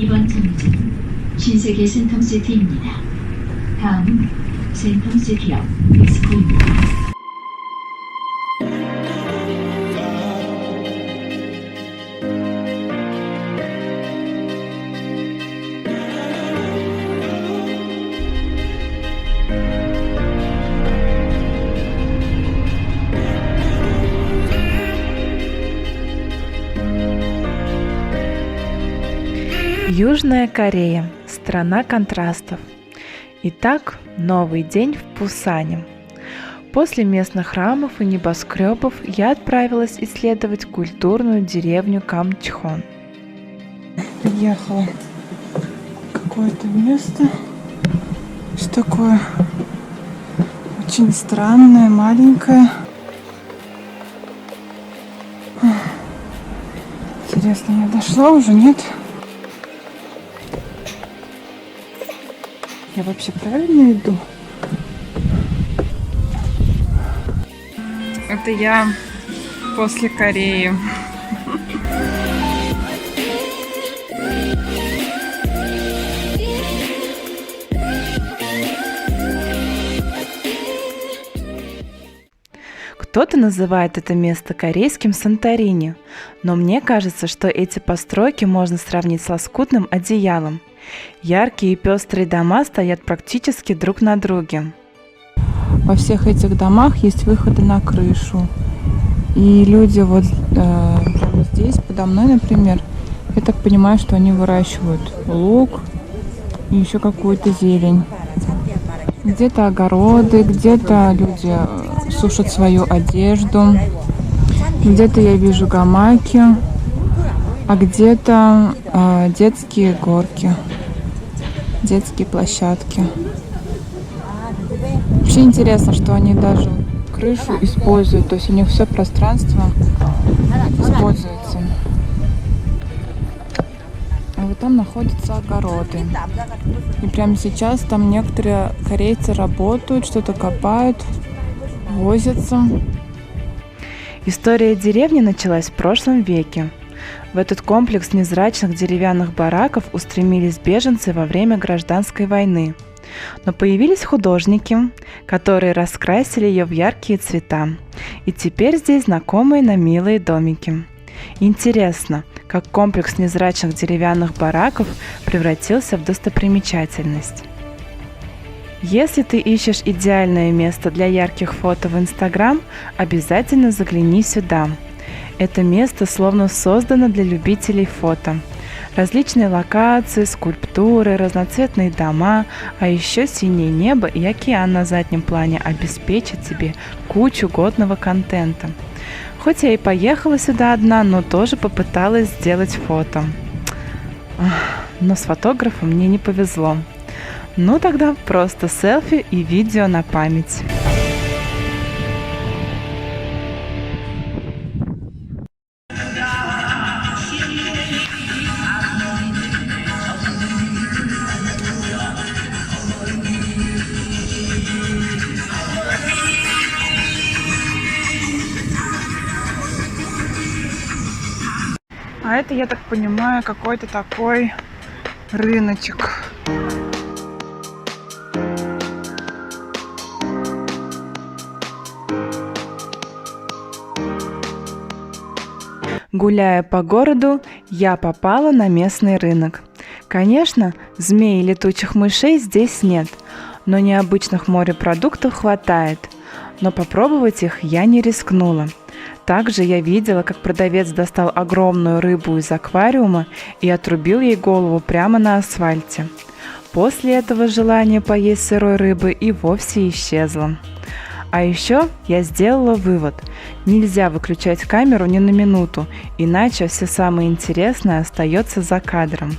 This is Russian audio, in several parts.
이번 정류장은 신세계 센텀시티입니다. 다음은 센텀시티 업 엑스포입니다. Южная Корея – страна контрастов. Итак, новый день в Пусане. После местных храмов и небоскребов я отправилась исследовать культурную деревню Камчхон. Приехала в какое-то место. Что такое? Очень странное, маленькое. Интересно, я дошла уже, нет? Я вообще правильно иду? Это я после Кореи. Кто-то называет это место корейским Санторини, но мне кажется, что эти постройки можно сравнить с лоскутным одеялом. Яркие и пестрые дома стоят практически друг на друге. Во всех этих домах есть выходы на крышу. И люди вот прямо здесь, подо мной, например, я так понимаю, что они выращивают лук и еще какую-то зелень. Где-то огороды, где-то люди сушат свою одежду, где-то я вижу гамаки, а где-то детские горки, детские площадки. Вообще интересно, что они даже крышу используют, то есть у них все пространство используется. А вот там находятся огороды. И прямо сейчас там некоторые корейцы работают, что-то копают, возятся. История деревни началась в прошлом веке. В этот комплекс незрачных деревянных бараков устремились беженцы во время гражданской войны. Но появились художники, которые раскрасили ее в яркие цвета. И теперь здесь знакомые нам милые домики. Интересно, как комплекс незрачных деревянных бараков превратился в достопримечательность. Если ты ищешь идеальное место для ярких фото в Instagram, обязательно загляни сюда. Это место словно создано для любителей фото. Различные локации, скульптуры, разноцветные дома, а еще синее небо и океан на заднем плане обеспечат тебе кучу годного контента. Хоть я и поехала сюда одна, но тоже попыталась сделать фото. Но с фотографом мне не повезло. Ну тогда просто селфи и видео на память. А это, я так понимаю, какой-то такой рыночек. Гуляя по городу, я попала на местный рынок. Конечно, змей и летучих мышей здесь нет, но необычных морепродуктов хватает. Но попробовать их я не рискнула. Также я видела, как продавец достал огромную рыбу из аквариума и отрубил ей голову прямо на асфальте. После этого желание поесть сырой рыбы и вовсе исчезло. А еще я сделала вывод: нельзя выключать камеру ни на минуту, иначе все самое интересное остается за кадром.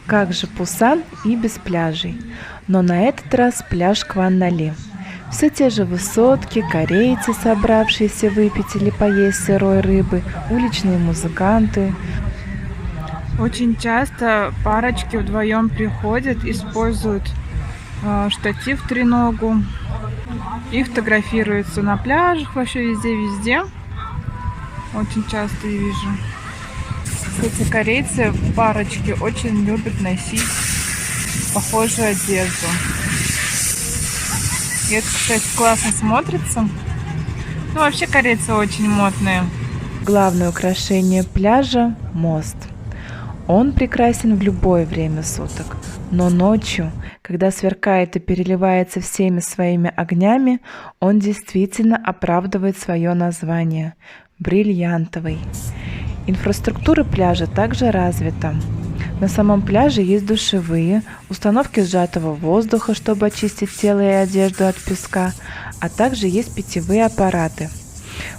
Как же Пусан и без пляжей, но на этот раз пляж Кван-Нали. Все те же высотки, корейцы, собравшиеся выпить или поесть сырой рыбы, уличные музыканты. Очень часто парочки вдвоем приходят, используют штатив треногу и фотографируются на пляжах, вообще везде-везде. Очень часто я вижу. Кстати, корейцы парочки очень любят носить похожую одежду. И это, кстати, классно смотрится. Ну, вообще корейцы очень модные. Главное украшение пляжа – мост. Он прекрасен в любое время суток, но ночью, когда сверкает и переливается всеми своими огнями, он действительно оправдывает свое название – бриллиантовый. Инфраструктура пляжа также развита. На самом пляже есть душевые, установки сжатого воздуха, чтобы очистить тело и одежду от песка, а также есть питьевые аппараты.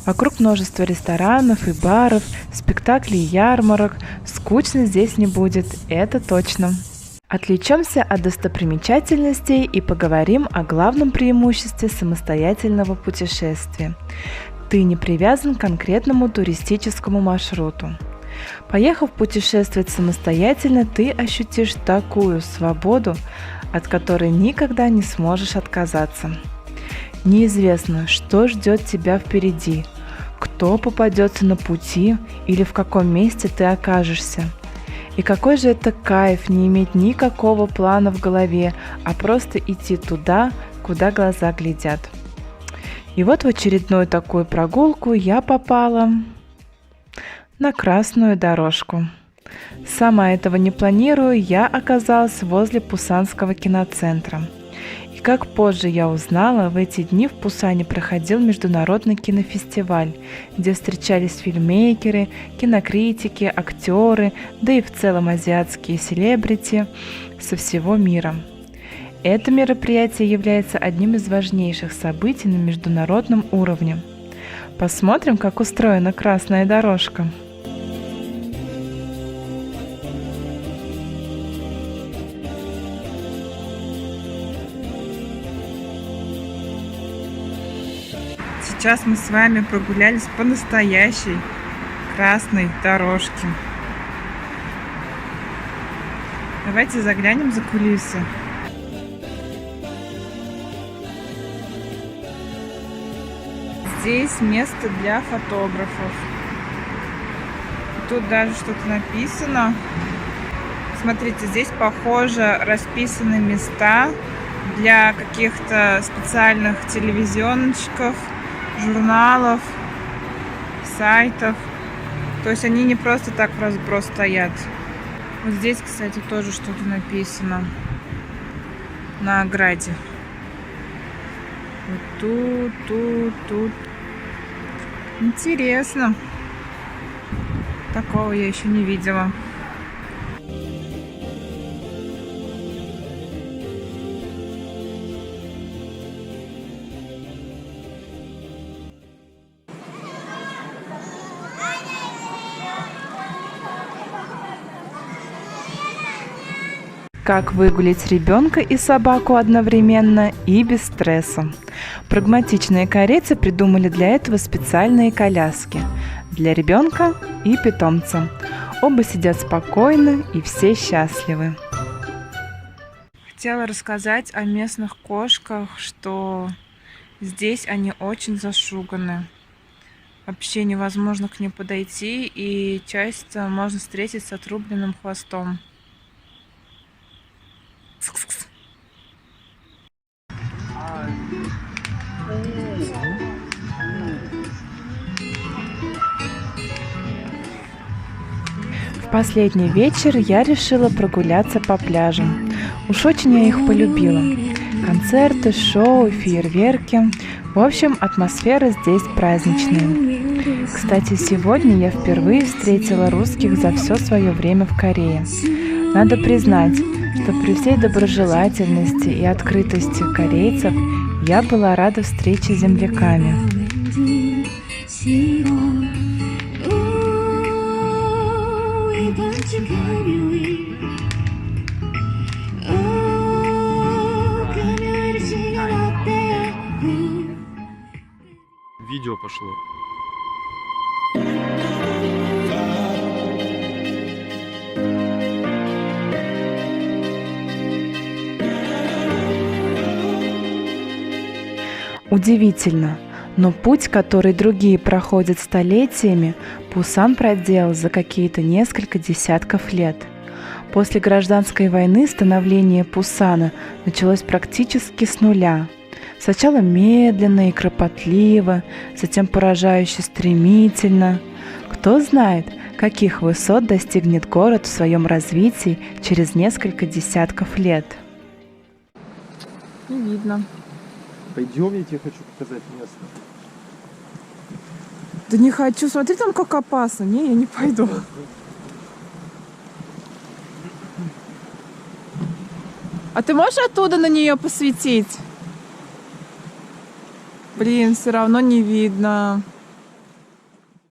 Вокруг множество ресторанов и баров, спектаклей и ярмарок. Скучно здесь не будет, это точно. Отвлечемся от достопримечательностей и поговорим о главном преимуществе самостоятельного путешествия. Ты не привязан к конкретному туристическому маршруту. Поехав путешествовать самостоятельно, ты ощутишь такую свободу, от которой никогда не сможешь отказаться. Неизвестно, что ждет тебя впереди, кто попадется на пути или в каком месте ты окажешься. И какой же это кайф не иметь никакого плана в голове, а просто идти туда, куда глаза глядят. И вот в очередную такую прогулку я попала на красную дорожку. Сама этого не планирую, я оказалась возле Пусанского киноцентра. И как позже я узнала, в эти дни в Пусане проходил международный кинофестиваль, где встречались фильммейкеры, кинокритики, актеры, да и в целом азиатские селебрити со всего мира. Это мероприятие является одним из важнейших событий на международном уровне. Посмотрим, как устроена красная дорожка. Сейчас мы с вами прогулялись по настоящей красной дорожке. Давайте заглянем за кулисы. Здесь место для фотографов. Тут даже что-то написано. Смотрите, здесь, похоже, расписаны места для каких-то специальных телевизионщиков, журналов, сайтов. То есть они не просто так в разброс стоят. Вот здесь, кстати, тоже что-то написано на ограде. Вот тут. Интересно. Такого я еще не видела. Как выгулить ребенка и собаку одновременно и без стресса. Прагматичные корейцы придумали для этого специальные коляски для ребенка и питомца. Оба сидят спокойно и все счастливы. Хотела рассказать о местных кошках, что здесь они очень зашуганы. Вообще невозможно к ним подойти, и часто можно встретить с отрубленным хвостом. В последний вечер я решила прогуляться по пляжам. Уж очень я их полюбила. Концерты, шоу, фейерверки. В общем, атмосфера здесь праздничная. Кстати, сегодня я впервые встретила русских за все свое время в Корее. Надо признать, что при всей доброжелательности и открытости корейцев я была рада встрече с земляками. Видео пошло. Удивительно, но путь, который другие проходят столетиями, Пусан проделал за какие-то несколько десятков лет. После гражданской войны становление Пусана началось практически с нуля. Сначала медленно и кропотливо, затем поражающе стремительно. Кто знает, каких высот достигнет город в своем развитии через несколько десятков лет. Не видно. Пойдем, я тебе хочу показать место. Да не хочу. Смотри, там как опасно. Не, я не пойду. А ты можешь оттуда на нее посветить? Блин, все равно не видно.